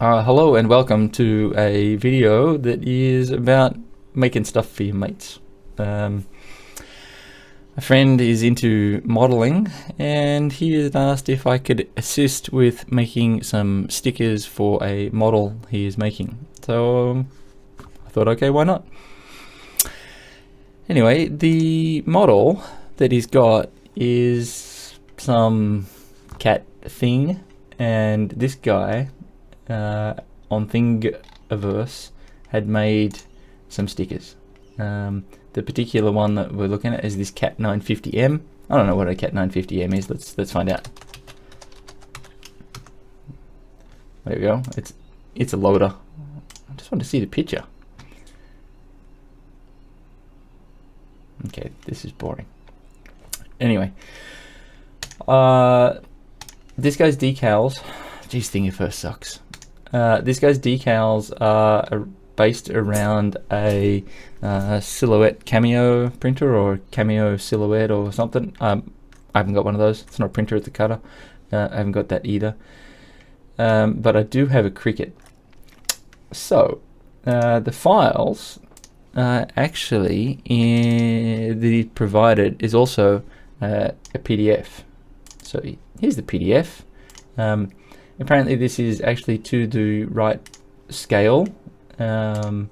Hello and welcome to a video that is about making stuff for your mates. A friend is into modeling and he had asked if I could assist with making some stickers for a model he is making. So I thought, okay, why not? Anyway, the model that he's got is some cat thing, and this guy on Thingiverse had made some stickers. The particular one that we're looking at is this Cat 950M. I don't know what a Cat 950M is. Let's find out. There we go. It's a loader. I just want to see the picture. Okay, this is boring. Anyway, this guy's decals. Geez, Thingiverse sucks. This guy's decals are based around a silhouette cameo printer, or cameo silhouette or something. I haven't got one of those. It's not a printer, it's a cutter. I haven't got that either. But I do have a Cricut. So the files actually that he provided is also a PDF. So here's the PDF. Apparently this is actually to the right scale, and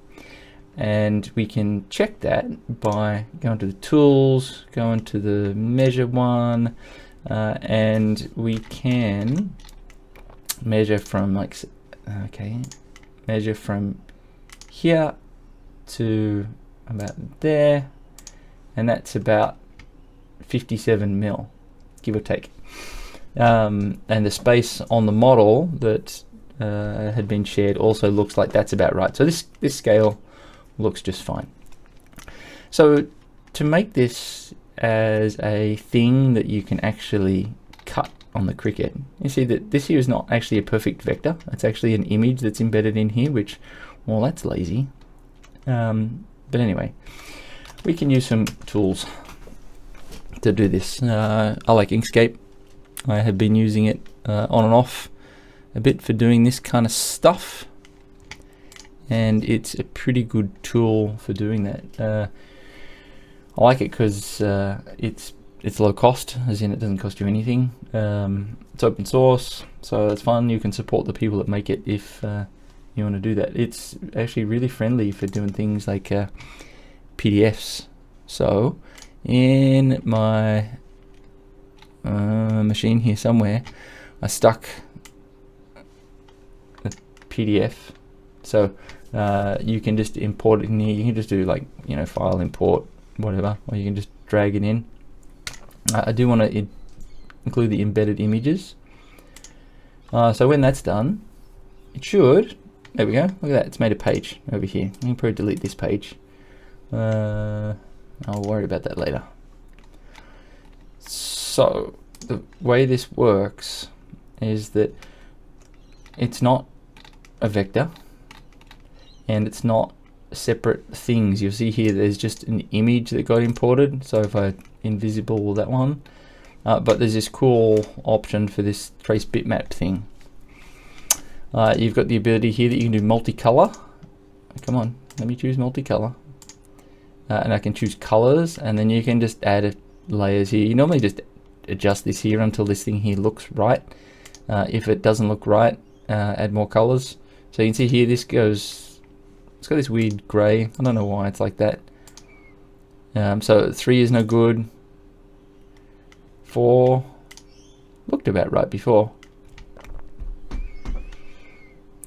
we can check that by going to the tools, going to the measure one, and we can measure from measure from here to about there, and that's about 57 mil, give or take. And the space on the model that had been shared also looks like that's about right. So this scale looks just fine. So to make this as a thing that you can actually cut on the Cricut, you see that this here is not actually a perfect vector. It's actually an image that's embedded in here, which, well, that's lazy. But anyway, we can use some tools to do this. I like Inkscape. I have been using it on and off a bit for doing this kind of stuff, and it's a pretty good tool for doing that. I like it because it's low cost, as in it doesn't cost you anything. It's open source, so it's fun. You can support the people that make it if you want to do that. It's actually really friendly for doing things like PDFs. So in my machine here somewhere, I stuck the PDF, so you can just import it in here. You can just do, like, file import, whatever, or you can just drag it in. I do want to include the embedded images, so when that's done, it should, there we go, look at that, it's made a page over here. You can probably delete this page. I'll worry about that later. So the way this works is that it's not a vector and it's not separate things. You'll see here there's just an image that got imported, so if I invisible that one, but there's this cool option for this trace bitmap thing. You've got the ability here that you can do multicolor. Come on, let me choose multicolor, and I can choose colors, and then you can just add layers here. You normally just adjust this here until this thing here looks right. If it doesn't look right, add more colors. So you can see here this goes, it's got this weird gray. I don't know why it's like that. So 3 is no good. 4 looked about right before.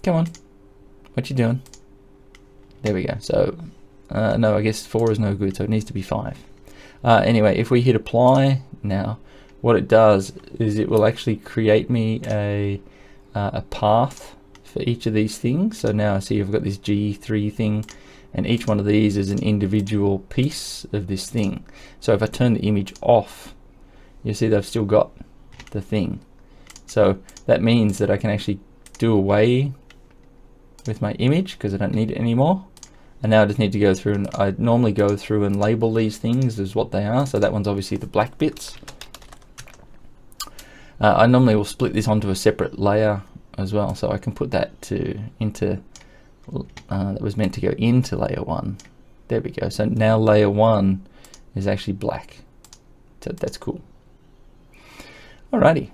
Come on, what you doing? There we go. So no, I guess 4 is no good, so it needs to be 5. Anyway, if we hit apply now, what it does is it will actually create me a path for each of these things. So now I see I've got this G3 thing, and each one of these is an individual piece of this thing. So if I turn the image off, you see that I've still got the thing. So that means that I can actually do away with my image because I don't need it anymore. And now I just need to go through, and I normally go through and label these things as what they are. So that one's obviously the black bits. I normally will split this onto a separate layer as well. So I can put that into that was meant to go into layer 1. There we go. So now layer 1 is actually black. So that's cool. Alrighty.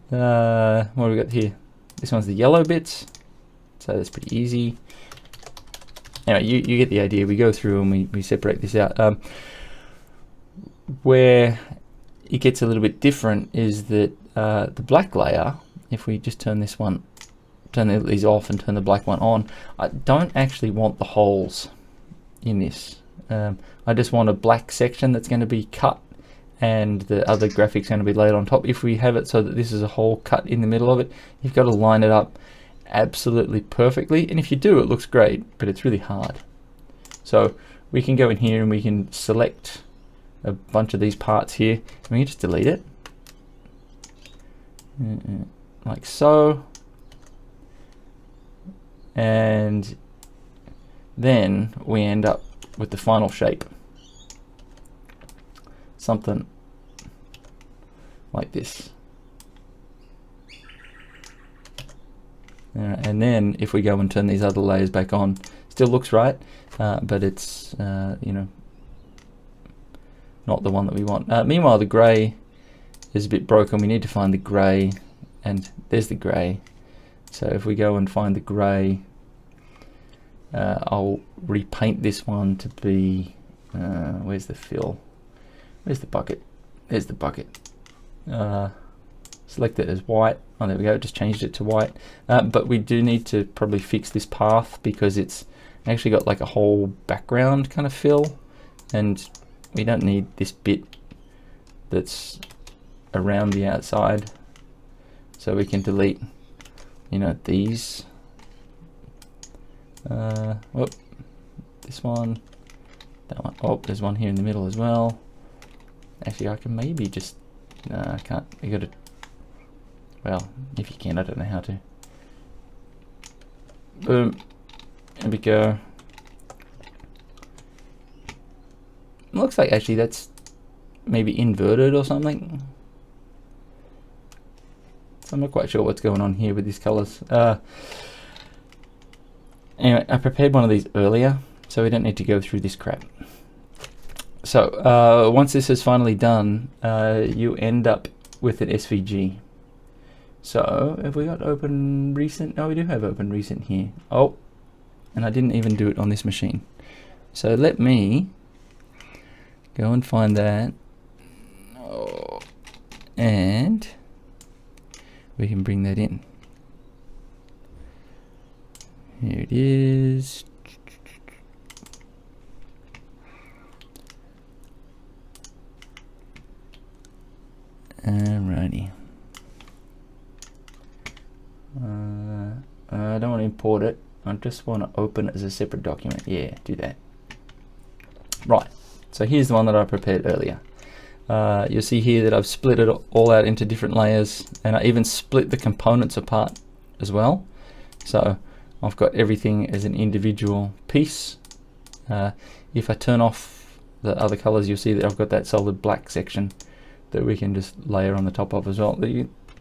What have we got here? This one's the yellow bits. So that's pretty easy. Anyway, you get the idea. We go through and we separate this out. Where it gets a little bit different is that the black layer, if we just turn this one, turn these off and turn the black one on, I don't actually want the holes in this. I just want a black section that's going to be cut and the other graphics going to be laid on top. If we have it so that this is a hole cut in the middle of it, you've got to line it up absolutely perfectly, and if you do, it looks great, but it's really hard. So we can go in here and we can select a bunch of these parts here, and we can just delete it like so, and then we end up with the final shape, something like this. And then if we go and turn these other layers back on, still looks right, but it's you know, not the one that we want. Meanwhile, the grey is a bit broken. We need to find the grey, and there's the grey. So if we go and find the grey, I'll repaint this one to be where's the fill? Where's the bucket? There's the bucket. Select it as white. Oh, there we go. Just changed it to white. But we do need to probably fix this path because it's actually got like a whole background kind of fill, and we don't need this bit that's around the outside. So we can delete, you know, these. Whoop, this one, that one. Oh, there's one here in the middle as well. Actually, I can maybe just. No, I can't. You got to. Well, if you can, I don't know how to. Boom. There we go. Looks like actually that's maybe inverted or something. So I'm not quite sure what's going on here with these colors. Anyway, I prepared one of these earlier, so we don't need to go through this crap. So once this is finally done, you end up with an SVG. So have we got open recent? No, we do have open recent here. Oh, and I didn't even do it on this machine. So let me go and find that. Oh, and we can bring that in. Here it is. Alrighty. I don't want to import it. I just want to open it as a separate document. Yeah, do that. Right. So here's the one that I prepared earlier. You'll see here that I've split it all out into different layers, and I even split the components apart as well. So I've got everything as an individual piece. If I turn off the other colors, you'll see that I've got that solid black section that we can just layer on the top of as well.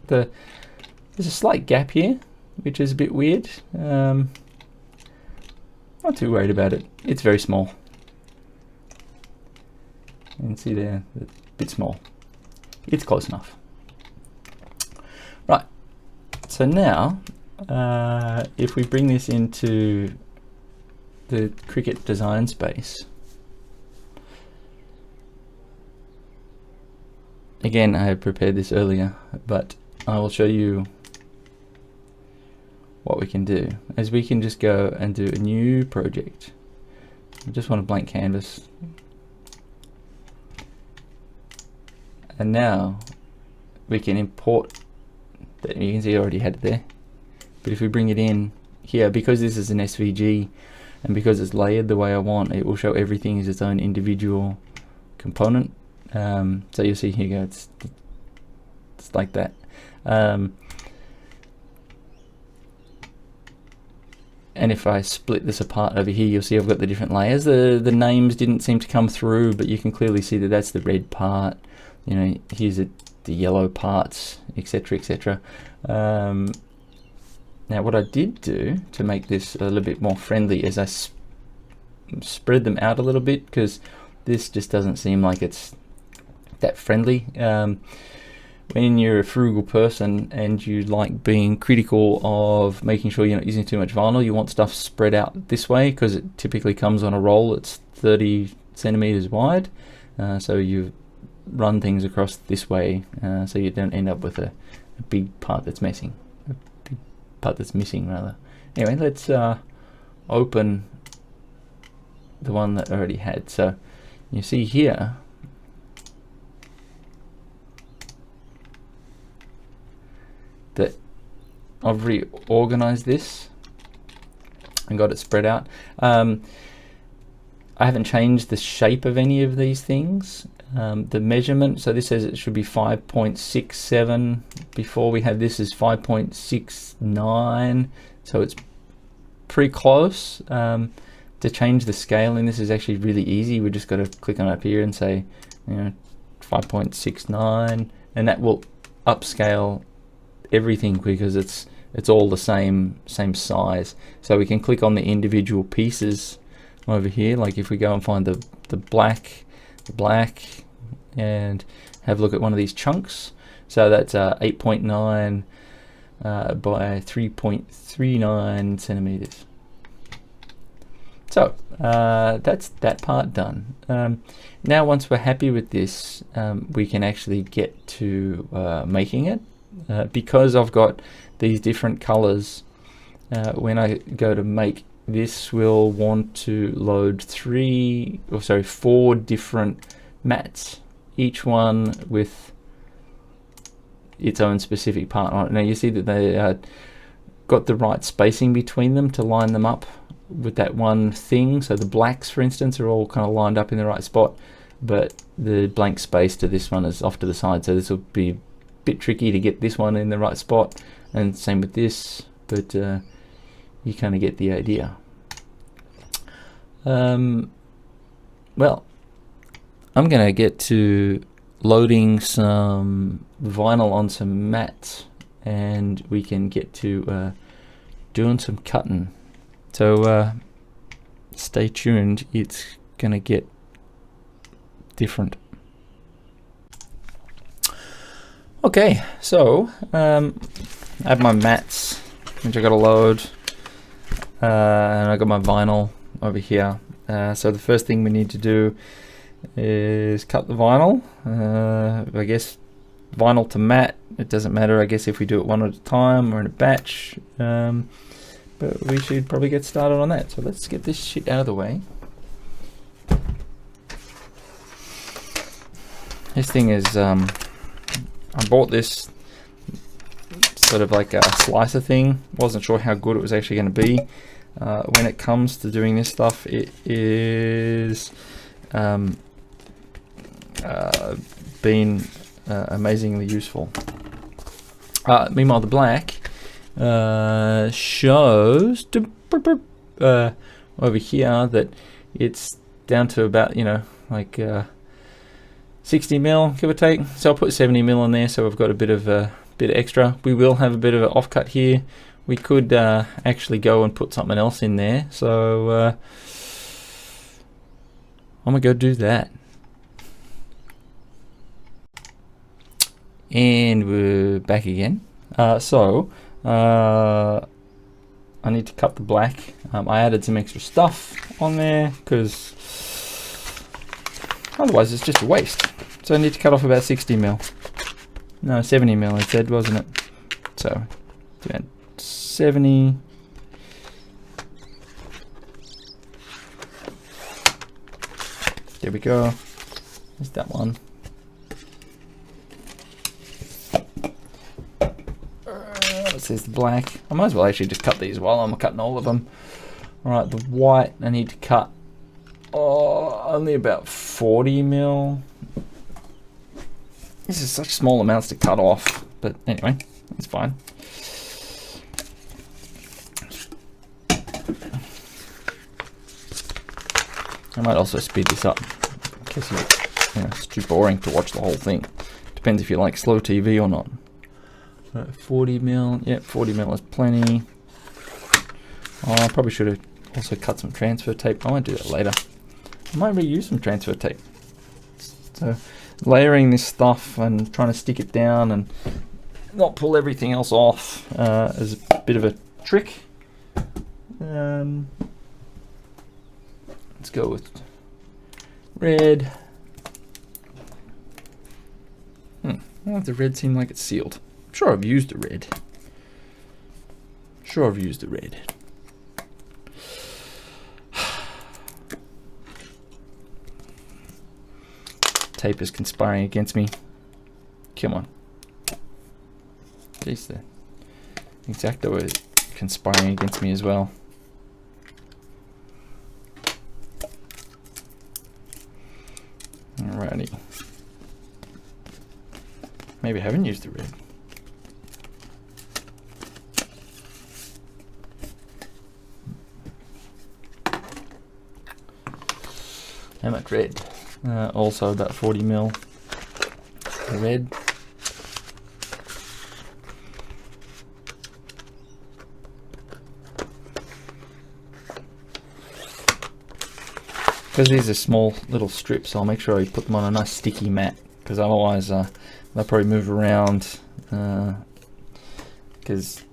There's a slight gap here, which is a bit weird. Not too worried about it. It's very small. You can see there, a bit small. It's close enough. Right, so now if we bring this into the Cricut design space, again, I have prepared this earlier, but I will show you what we can do. As we can just go and do a new project. I just want a blank canvas. And now we can import that. You can see I already had it there. But if we bring it in here, because this is an SVG and because it's layered the way I want, it will show everything as its own individual component. So you'll see here you go, it's like that. And if I split this apart over here, you'll see I've got the different layers. The names didn't seem to come through, but you can clearly see that that's the red part. You know, here's the yellow parts, etc., etc. Now what I did do to make this a little bit more friendly is I spread them out a little bit, because this just doesn't seem like it's that friendly. When you're a frugal person and you like being critical of making sure you're not using too much vinyl, you want stuff spread out this way, because it typically comes on a roll that's 30 centimeters wide. So you run things across this way, so you don't end up with a big part that's missing. A big part that's missing, rather. Anyway, let's open the one that I already had. So you see here, that I've reorganized this and got it spread out. I haven't changed the shape of any of these things. The measurement, so this says it should be 5.67. Before we had this is 5.69, so it's pretty close. To change the scaling, this is actually really easy. We just got to click on up here and say, 5.69, and that will upscale everything because it's all the same size. So we can click on the individual pieces over here, like if we go and find the black, and have a look at one of these chunks. So that's 8.9 by 3.39 centimeters. So that's that part done. Now once we're happy with this, we can actually get to making it. Because I've got these different colors, when I go to make this, we'll want to load 4 different mats, each one with its own specific part on it. Now you see that they got the right spacing between them to line them up with that one thing. So the blacks, for instance, are all kind of lined up in the right spot, but the blank space to this one is off to the side, so this will be a bit tricky to get this one in the right spot, and same with this, but you kind of get the idea. Well, I'm gonna get to loading some vinyl on some mats, and we can get to doing some cutting. So stay tuned, it's gonna get different. Okay, so I have my mats, which I got to load, and I got my vinyl over here. So the first thing we need to do is cut the vinyl. I guess vinyl to mat, it doesn't matter, I guess, if we do it one at a time or in a batch, but we should probably get started on that. So let's get this shit out of the way. This thing is I bought this sort of like a slicer thing. Wasn't sure how good it was actually going to be. When it comes to doing this stuff, it is been amazingly useful. Meanwhile, the black shows over here that it's down to about, like 60 mil, give or take. So I'll put 70 mil in there, so we've got a bit of extra. We will have a bit of an offcut here. We could actually go and put something else in there, so I'm gonna go do that. And we're back again. So I need to cut the black. I added some extra stuff on there because otherwise it's just a waste. So I need to cut off about 60 mil. No, 70 mil it said, wasn't it? So about 70. There we go. There's that one. It says the black. I might as well actually just cut these while I'm cutting all of them. Alright, the white I need to cut only about 40 mil. This is such small amounts to cut off, but anyway, it's fine. I might also speed this up in case it's too boring to watch the whole thing. Depends if you like slow TV or not. 40 mil, yeah, 40 mil is plenty. Oh, I probably should have also cut some transfer tape. I might do that later. I might reuse some transfer tape. So layering this stuff and trying to stick it down and not pull everything else off is a bit of a trick. Let's go with red. Why does the red seem like it's sealed? I'm sure I've used the red. Tape is conspiring against me. Come on. Jeez, the X-Acto is conspiring against me as well. Alrighty. Maybe I haven't used the red. How much red? Also about 40 mil red. Because these are small little strips, I'll make sure I put them on a nice sticky mat, because otherwise they'll probably move around, because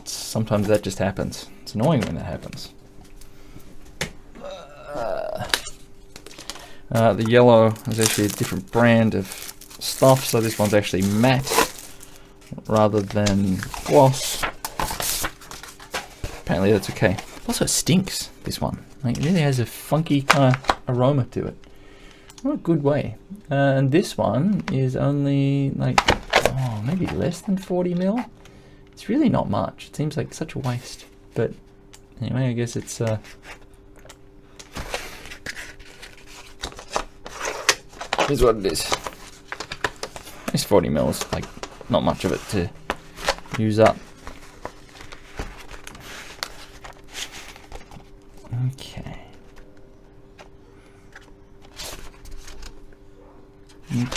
sometimes that just happens. It's annoying when that happens. The yellow is actually a different brand of stuff, so this one's actually matte rather than gloss. Apparently that's okay. Also, it stinks, this one. Like, it really has a funky kind of aroma to it. Not a good way. And this one is only like, maybe less than 40 mil. It's really not much. It seems like such a waste. But anyway, I guess it's here's what it is. It's 40 mils, like not much of it to use up. Okay.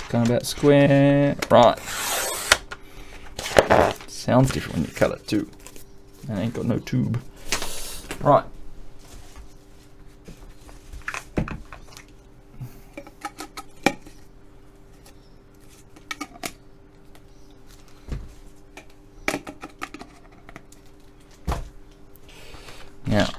Kind of about square. Right. Sounds different when you cut it too. And ain't got no tube. Right. Now,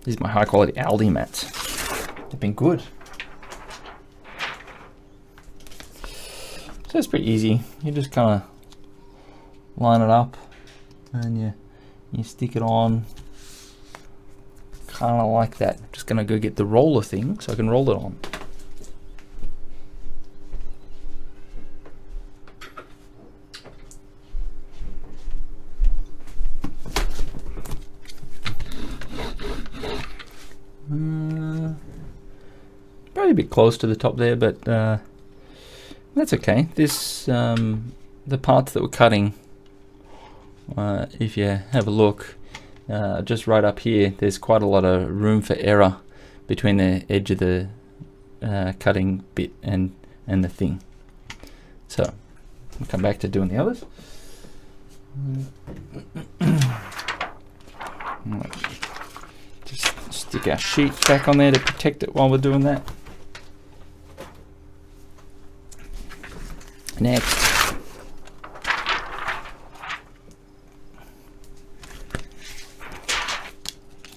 these are my high quality Aldi mats. They've been good. So it's pretty easy. You just kind of line it up and you stick it on kind of like that. I'm just gonna go get the roller thing so I can roll it on. Probably a bit close to the top there, but that's okay. This the parts that we're cutting, if you have a look, just right up here, there's quite a lot of room for error between the edge of the cutting bit and the thing. So we'll come back to doing the others. Just stick our sheet back on there to protect it while we're doing that. Next,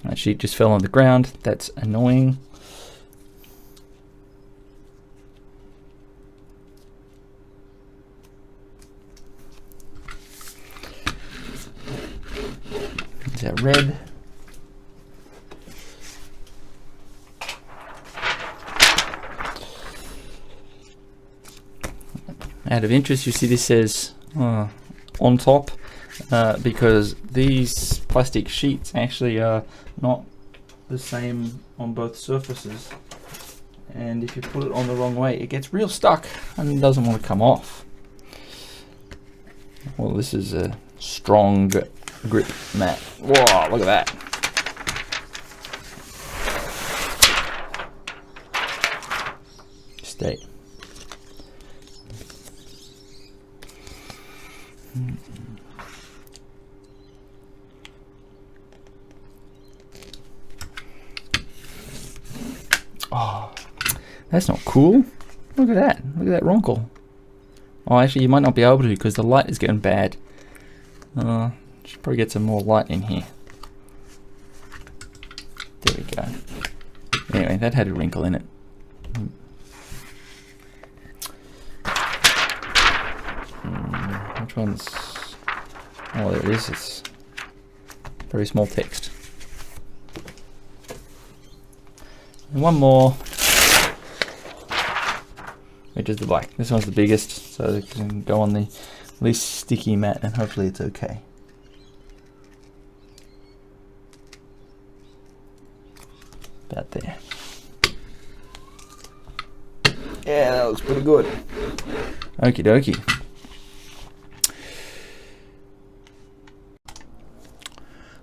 that sheet just fell on the ground. That's annoying. Is that red? Out of interest, you see this says on top because these plastic sheets actually are not the same on both surfaces, and if you put it on the wrong way it gets real stuck and doesn't want to come off. Well, this is a strong grip mat. Whoa, look at that. state. Oh, that's not cool. Look at that. Look at that wrinkle. Oh, actually, you might not be able to because the light is getting bad. Should probably get some more light in here. There we go. Anyway, that had a wrinkle in it. Which one's... Oh, there it is. It's very small text. And one more, which is the black. This one's the biggest, so it can go on the least sticky mat, and hopefully it's okay. About there. Yeah, that looks pretty good. Okie dokie.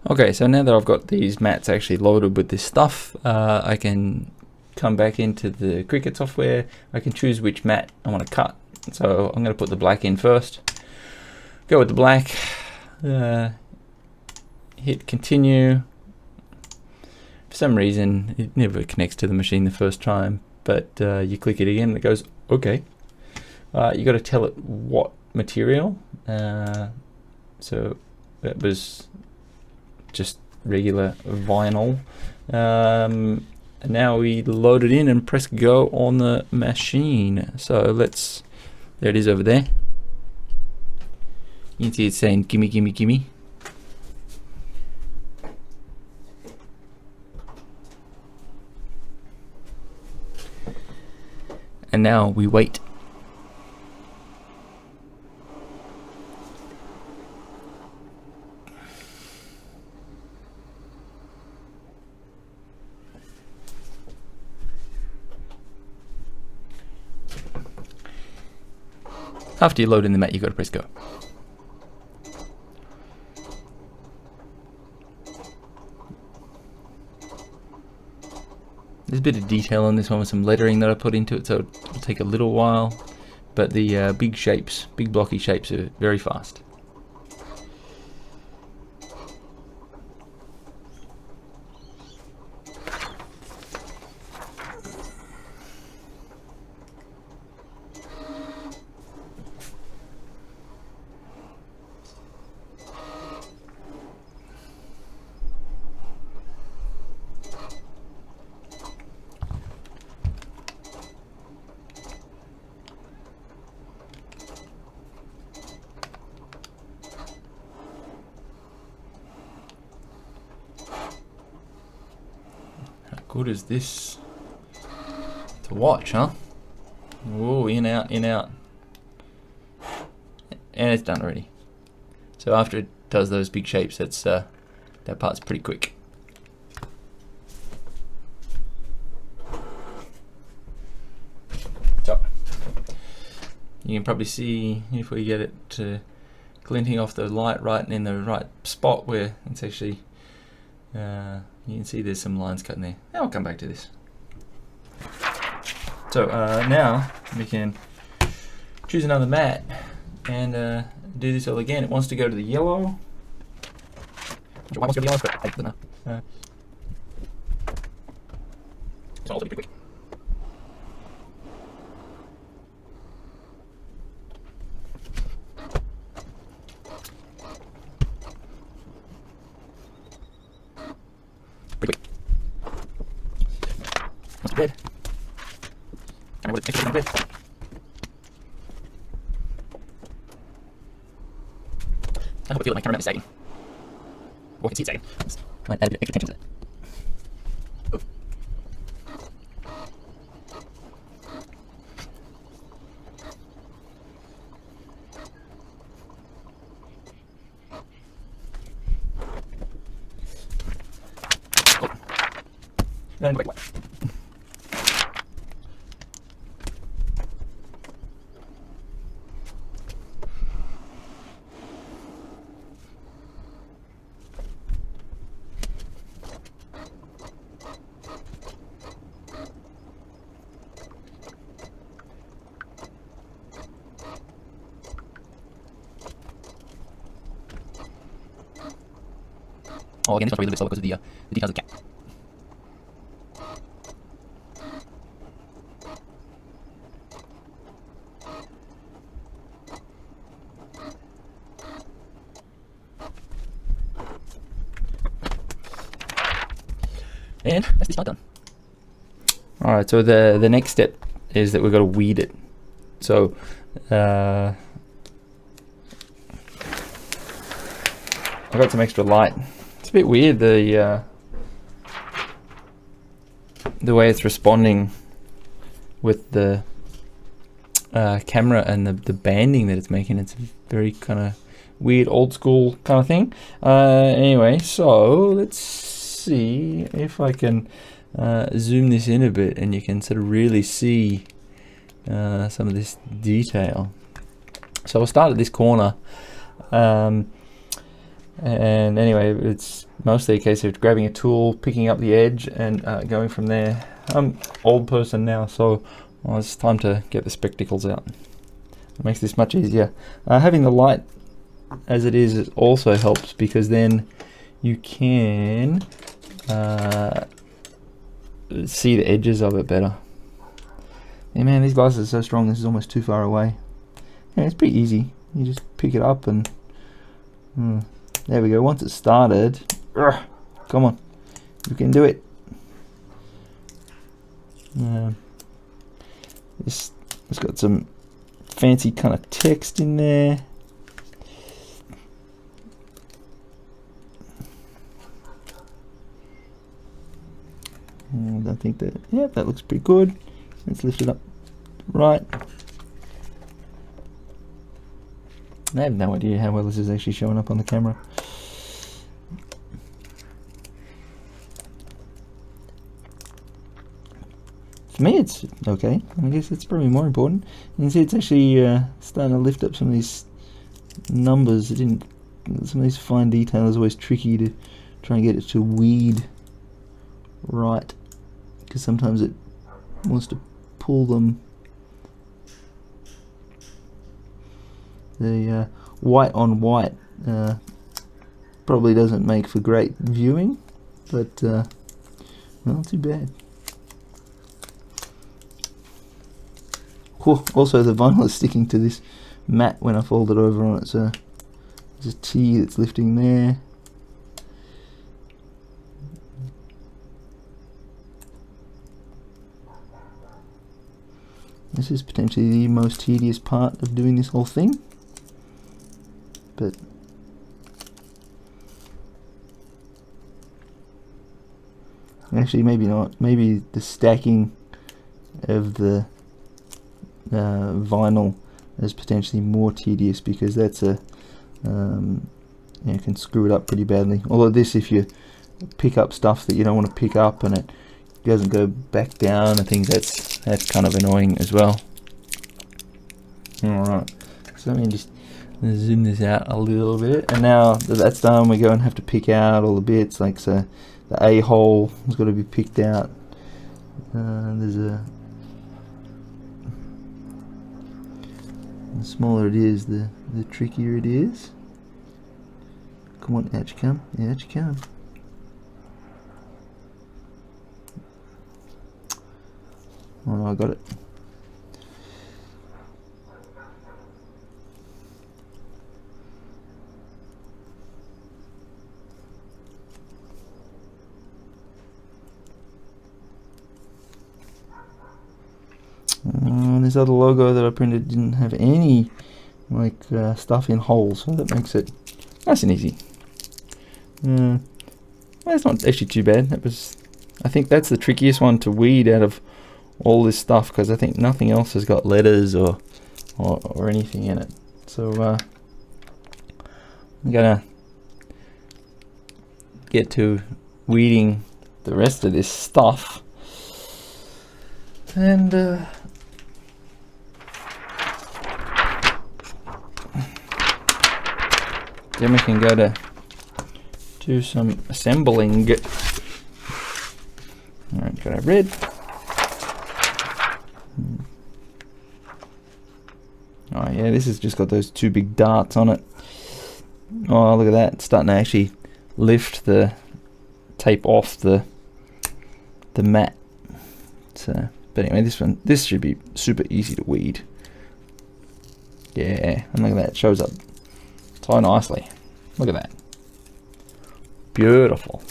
Okay, so now that I've got these mats actually loaded with this stuff, I can come back into the Cricut software. I can choose which mat I want to cut. So I'm going to put the black in first. Go with the black. Hit continue. For some reason, it never connects to the machine the first time, but you click it again and it goes, okay. You got to tell it what material. So that was just regular vinyl. And now we load it in and press go on the machine. So let's, there it is over there. You can see it's saying gimme, gimme, gimme. And now we wait. After you load in the mat, you've got to press go. There's a bit of detail on this one with some lettering that I put into it, so it'll take a little while. But the big shapes, big blocky shapes, are very fast. Good is this to watch, huh? Whoa, in, out, in, out. And it's done already. So after it does those big shapes, that's that part's pretty quick. So you can probably see, if we get it glinting off the light right in the right spot where it's actually you can see there's some lines cut in there. I'll come back to this. So now we can choose another mat and do this all again. It wants to go to the yellow. Why wants to go to the yellow? I don't know. So I'll be quick. Good. I would think good. I hope I feel like my camera is sagging. Or I can see it sagging. Might add a bit of extra tension to that. And go back. Oh, again, this one's probably a little bit slower because of the details of the cap. And that's this part done. Alright, so the next step is that we've got to weed it. So I got some extra light. It's a bit weird the way it's responding with the camera and the banding that it's making. It's very kind of weird, old school kind of thing. Anyway, so let's see if I can zoom this in a bit, and you can sort of really see some of this detail. So I'll start at this corner, and anyway, it's mostly a case of grabbing a tool, picking up the edge, and going from there. I'm an old person now, so it's time to get the spectacles out. It makes this much easier. Having the light as it is also helps, because then you can see the edges of it better. Yeah, man, these glasses are so strong, this is almost too far away. Yeah, it's pretty easy. You just pick it up and there we go. Once it's started, come on, you can do it. It's got some fancy kind of text in there. And I think that, yeah, that looks pretty good. Let's lift it up right. I have no idea how well this is actually showing up on the camera. For me it's okay. I guess it's probably more important. You can see it's actually starting to lift up some of these numbers. Some of these fine detail is always tricky to try and get it to weed right, because sometimes it wants to pull them. The white on white probably doesn't make for great viewing, but not too bad. Whew, also the vinyl is sticking to this mat when I fold it over on it, so there's a T that's lifting there. This is potentially the most tedious part of doing this whole thing, but actually maybe not. Maybe the stacking of the vinyl is potentially more tedious, because that's a you can screw it up pretty badly. Although this, if you pick up stuff that you don't want to pick up and it doesn't go back down and things, that's kind of annoying as well. Alright, so let me just zoom this out a little bit, and now that that's done, we go and have to pick out all the bits. Like, so the A hole has got to be picked out. The smaller it is, the trickier it is. Come on, out you come. Yeah, out you come. Oh no, I got it. This other logo that I printed didn't have any like stuff in holes, so that makes it nice and easy. Well, it's not actually too bad. I think that's the trickiest one to weed out of all this stuff, because I think nothing else has got letters or anything in it. So I'm gonna get to weeding the rest of this stuff, and then we can go to do some assembling. Alright, got our red. Oh yeah, this has just got those two big darts on it. Oh, look at that, it's starting to actually lift the tape off the mat. So, but anyway, this should be super easy to weed. Yeah, and look at that, it shows up so nicely. Look at that. Beautiful.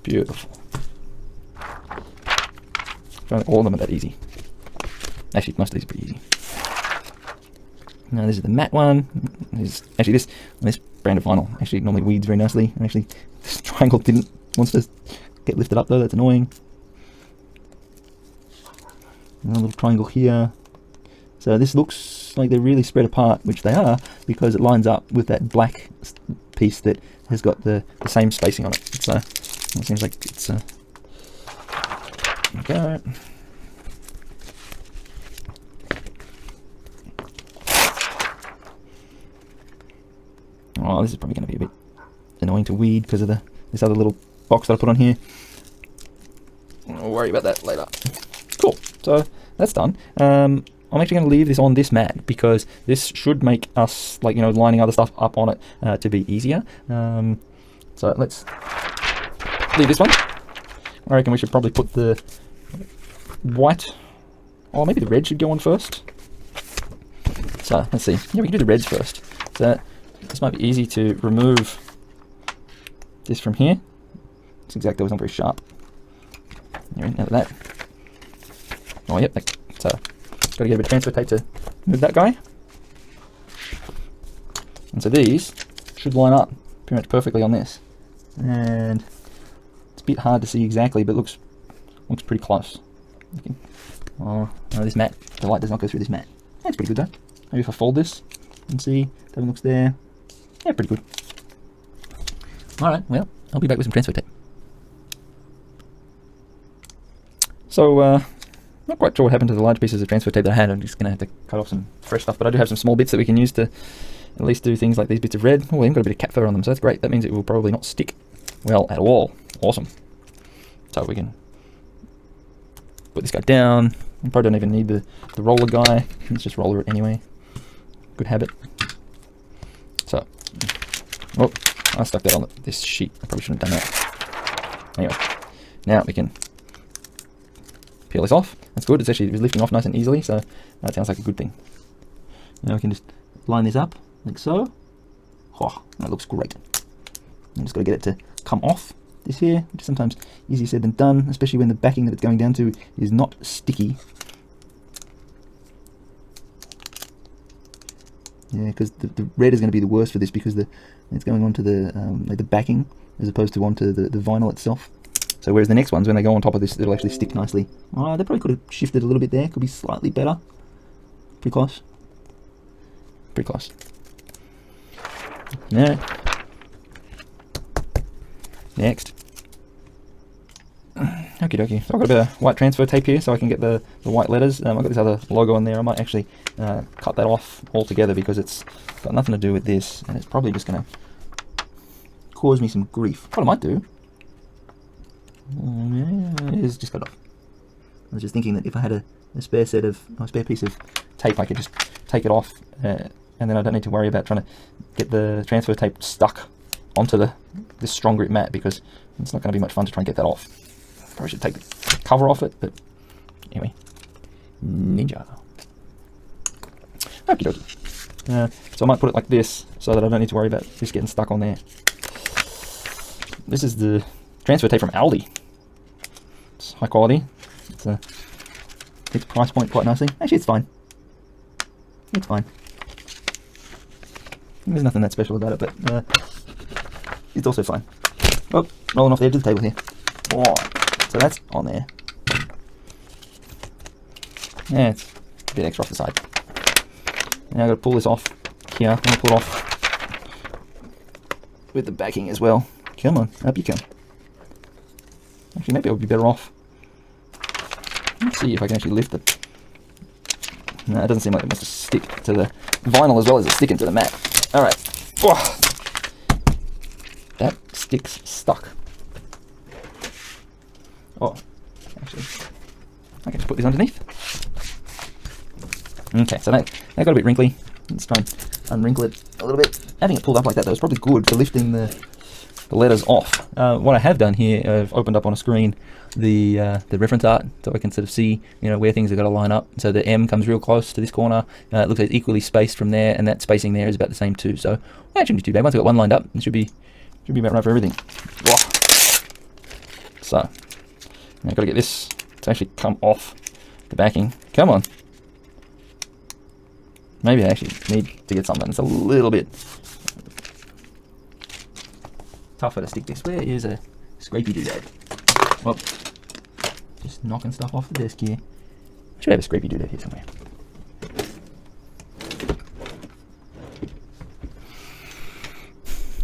Beautiful. All of them are that easy. Actually, most of these are pretty easy. Now this is the matte one. Actually this brand of vinyl actually normally weeds very nicely. And actually this triangle wants to get lifted up though, that's annoying. Another little triangle here. So this looks like they're really spread apart, which they are, because it lines up with that black piece that has got the same spacing on it. So it seems like it's there we go. Oh, this is probably going to be a bit annoying to weed because of this other little box that I put on here. I'll worry about that later. Cool, so that's done. I'm actually going to leave this on this mat because this should make us, like, you know, lining other stuff up on it to be easier. So let's leave this one. I reckon we should probably put the white, or maybe the red should go on first. So let's see. Yeah, we can do the reds first. So this might be easy to remove this from here. It's exactly, it's not very sharp. Anyway, now that. Oh, yep. So got to get a bit of transfer tape to move that guy. And so these should line up pretty much perfectly on this. And it's a bit hard to see exactly, but it looks pretty close. Okay. Oh, no, this mat, the light does not go through this mat. That's pretty good though. Maybe if I fold this and see, that one looks there. Yeah, pretty good. Alright, well, I'll be back with some transfer tape. So, not quite sure what happened to the large pieces of transfer tape that I had. I'm just going to have to cut off some fresh stuff, but I do have some small bits that we can use to at least do things like these bits of red. Oh, they've got a bit of cat fur on them, so that's great. That means it will probably not stick well at all. Awesome. So we can put this guy down. We probably don't even need the roller guy. Let's just roller it anyway. Good habit. So, oh, I stuck that on this sheet. I probably shouldn't have done that. Anyway, now we can peel this off. That's good. It's actually lifting off nice and easily, so that sounds like a good thing. Now we can just line this up like so. Oh, that looks great. I'm just got to get it to come off this here, which is sometimes easier said than done, especially when the backing that it's going down to is not sticky. Yeah, because the red is going to be the worst for this because it's going onto the like the backing as opposed to onto the vinyl itself. So whereas the next ones, when they go on top of this, it'll actually stick nicely. Oh, they probably could have shifted a little bit there. Could be slightly better. Pretty close. Pretty close. Yeah. Next. Okie dokie. So I've got a bit of white transfer tape here so I can get the white letters. I've got this other logo on there. I might actually cut that off altogether because it's got nothing to do with this, and it's probably just going to cause me some grief. What I might do is just cut it off. I was just thinking that if I had a spare piece of tape, I could just take it off, and then I don't need to worry about trying to get the transfer tape stuck onto this strong grip mat because it's not going to be much fun to try and get that off. Probably should take the cover off it, but anyway, ninja. Okie dokie. So I might put it like this so that I don't need to worry about this getting stuck on there. This is the transfer tape from Aldi. It's high quality. It's its price point quite nicely. Actually, it's fine. It's fine. There's nothing that special about it, but it's also fine. Oh, rolling off the edge of the table here. Oh, so that's on there. Yeah, it's a bit extra off the side. Now I've got to pull this off here. I'm going to pull it off with the backing as well. Come on, up you come. Actually, maybe I would be better off. Let's see if I can actually lift it. No, it doesn't seem like it wants to stick to the vinyl as well as it's sticking to the mat. Alright. Oh, that stick's stuck. Oh, actually, I can just put this underneath. Okay, so that got a bit wrinkly. Let's try and unwrinkle it a little bit. Having it pulled up like that though is probably good for lifting the letters off. What I have done here, I've opened up on a screen the reference art, so I can sort of see, you know, where things are going to line up. So the M comes real close to this corner. It looks like it's equally spaced from there, and that spacing there is about the same too. So that shouldn't be too bad. Once I've got one lined up, it should be about right for everything. So I've got to get this to actually come off the backing. Come on. Maybe I actually need to get something that's a little bit tougher to stick this. Where is a scrapey doodad? Well, just knocking stuff off the desk here. I should have a scrapey doodad here somewhere.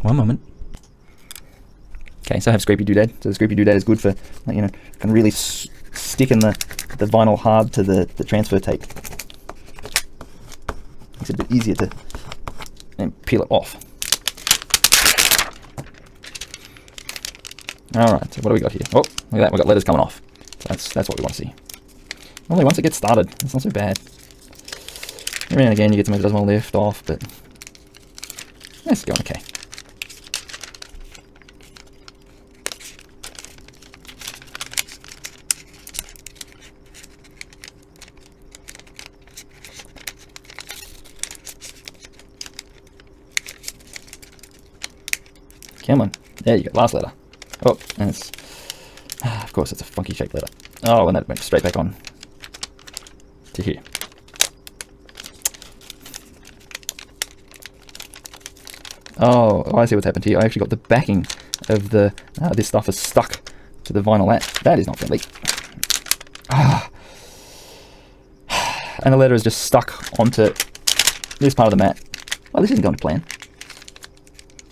One moment. Okay, so I have scrapey doodad. So the scrapey doodad is good for, you know, can really stick in the vinyl hard to the transfer tape. Makes it a bit easier to peel it off. Alright, so what do we got here? Oh, look at that, we've got letters coming off. So that's what we want to see. Only once it gets started, it's not so bad. Every now and again you get something that doesn't want to lift off, but it's going okay. Come on, there you go, last letter. Oh, and it's, of course, it's a funky shaped letter. Oh, and that went straight back on to here. Oh, I see what's happened here. I actually got the backing of the, this stuff is stuck to the vinyl mat. That is not friendly. And the letter is just stuck onto this part of the mat. Well, this isn't going to plan.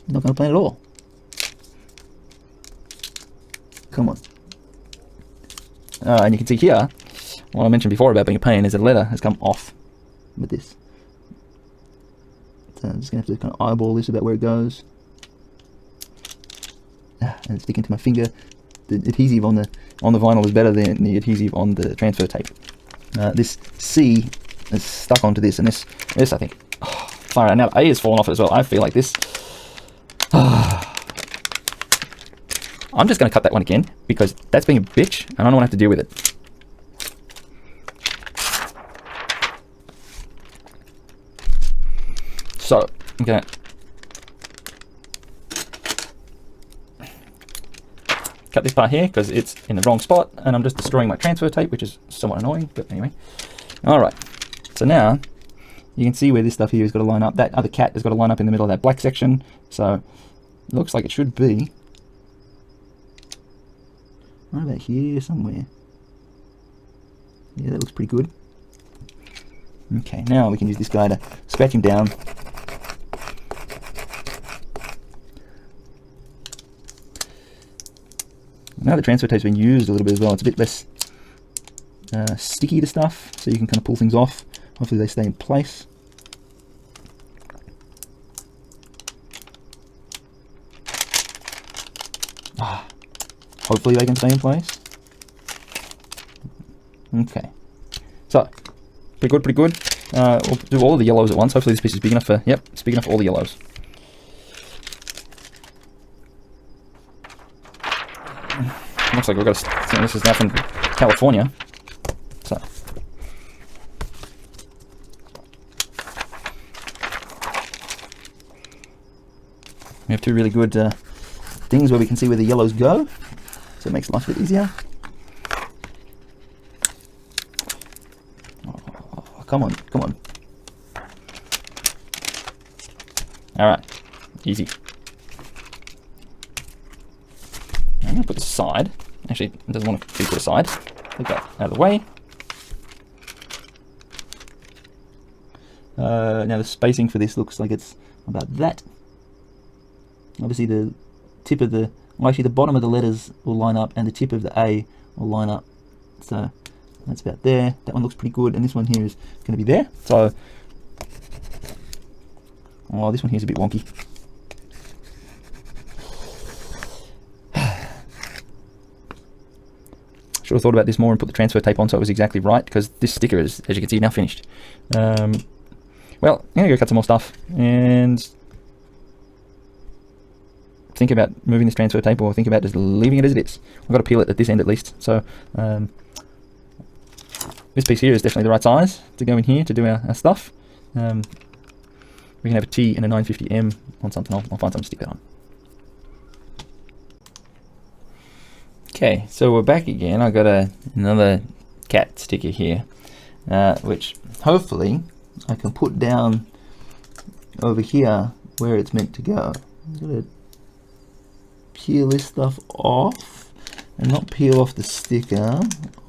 Not going to plan at all. Come on. And you can see here, what I mentioned before about being a pain is that a letter has come off with this. So I'm just going to have to kind of eyeball this about where it goes. And it's sticking to my finger. The adhesive on the vinyl is better than the adhesive on the transfer tape. This C is stuck onto this, and this I think, far out. Now A has fallen off it as well. I feel like this. I'm just going to cut that one again because that's being a bitch and I don't want to have to deal with it. So I'm going to cut this part here because it's in the wrong spot and I'm just destroying my transfer tape, which is somewhat annoying, but anyway. Alright, so now you can see where this stuff here has got to line up. That other cat has got to line up in the middle of that black section, so it looks like it should be right about here somewhere. Yeah, that looks pretty good. Okay, now we can use this guy to scratch him down. Now the transfer tape's been used a little bit as well. It's a bit less sticky to stuff, so you can kind of pull things off. Hopefully they stay in place. Hopefully they can stay in place. Okay, so pretty good. We'll do all of the yellows at once. Hopefully this piece is big enough for, yep, it's big enough for all the yellows. Looks like we've got a, this is now from California. So we have two really good things where we can see where the yellows go. So it makes life a bit easier. Oh, come on, come on. Alright, easy. I'm going to put this aside. Actually, it doesn't want to be put aside. Take that out of the way. Now the spacing for this looks like it's about that. Obviously the tip of the, well, actually the bottom of the letters will line up and the tip of the A will line up. So that's about there. That one looks pretty good, and this one here is going to be there. So, oh, this one here is a bit wonky. Should have thought about this more and put the transfer tape on so it was exactly right, because this sticker is, as you can see, now finished. Well, I'm going to go cut some more stuff, and think about moving this transfer tape or think about just leaving it as it is. I've got to peel it at this end at least. So this piece here is definitely the right size to go in here to do our stuff. We can have a T and a 950M on something. I'll find something to stick that on. Okay, so we're back again. I got another cat sticker here, which hopefully I can put down over here where it's meant to go. I'm gonna peel this stuff off and not peel off the sticker,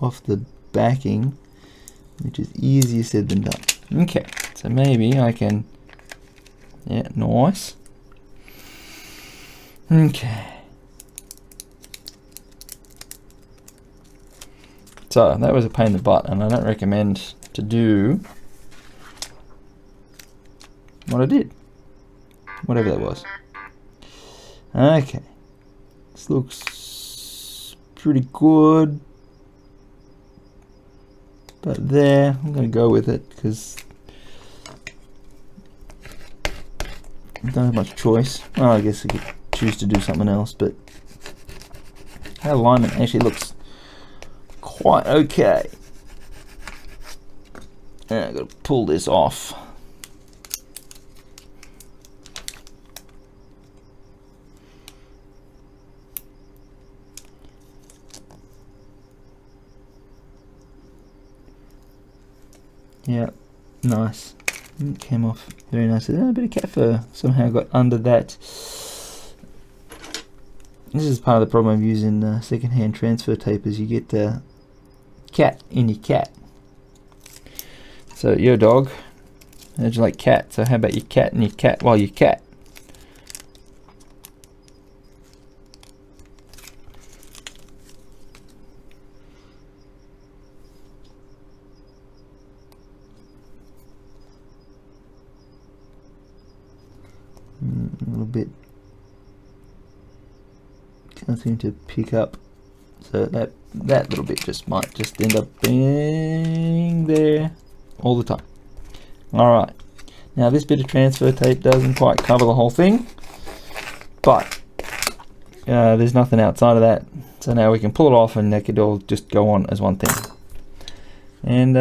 off the backing, which is easier said than done. Okay, so maybe I can, yeah, nice. Okay. So that was a pain in the butt, and I don't recommend to do what I did, whatever that was. Okay, this looks pretty good, but there, I'm going to go with it because I don't have much choice. Well, I guess I could choose to do something else, but that alignment actually looks quite okay. And I've got to pull this off. Yeah, nice. It came off very nicely. A bit of cat fur somehow got under that. This is part of the problem of using second-hand transfer tape, is you get cat in your cat. So your dog, how'd you like cat? So how about your cat and your cat while you cat? A little bit, can't seem to pick up, so that little bit just might just end up being there all the time. Alright, now this bit of transfer tape doesn't quite cover the whole thing, but there's nothing outside of that, so now we can pull it off and that could all just go on as one thing. And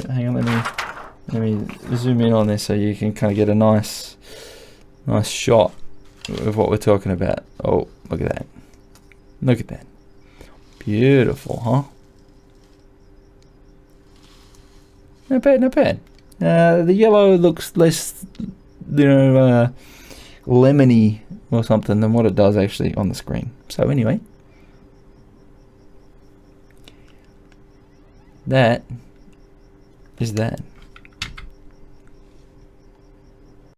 hang on, let me zoom in on this so you can kind of get a nice shot of what we're talking about. Oh, look at that. Look at that. Beautiful, huh? Not bad, not bad. The yellow looks less, lemony or something than what it does actually on the screen. So anyway, that is that.